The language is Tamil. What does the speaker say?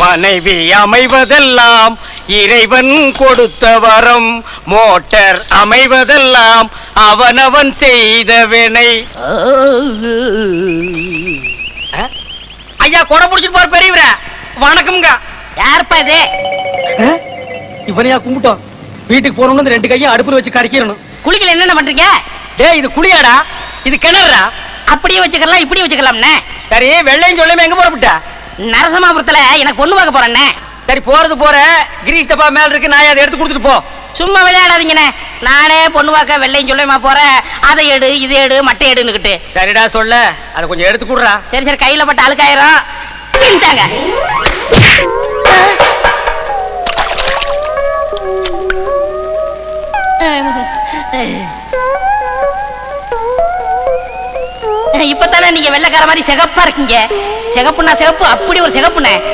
மனைவி அமைவதெல்லாம் இறைவன் கொடுத்த வரம், மோட்டார் அமைவதெல்லாம் அவனவன் செய்த வினை. ஐயா கொடை புடிச்சிட்டு போற பெரியவரே, வணக்கம்ங்க. யாருப்பா இது? இவனையா கும்பிட்டோம். வீட்டுக்கு போறவங்க 2 கையும் அடுப்புல வச்சு கரைக்கணும். குளிக்கல என்னென்ன பண்றீங்க? டேய் இது குளியாடா, இது கிணறா. அப்படியே வச்சுக்கலாம் இப்படியே வச்சுக்கலாம்ண்ணே. சரி வெள்ளையும் சொல்லாம எங்க போறப்பட்ட? நரசமாபுரத்துல எனக்கு பொண்ணு பார்க்க போறேன்னே. சரி போறது போற, கிரீஷ் டப்பா மேல இருக்கு, நான் அதை எடுத்து கொடுத்துட்டு போ. சும்மா விளையாடாதீங்கண்ணே. நானே பொண்ணு பார்க்க வெள்ளையும் சொல்லுமா போறேன். அதை எடு இதை எடு மட்டை எடுன்னுக்கிட்டு. சரிடா சொல்ல, அதை கொஞ்சம் எடுத்து கொடுறா. சரி சரி கையில பட்ட அழுக்காயிரம். இந்தாங்க. இப்பதானே நீங்க வெள்ளைக்கார மாதிரி சிகப்பா இருக்கீங்க. சிகப்புனா சிகப்பு, அப்படி ஒரு சிகப்புண்ணே.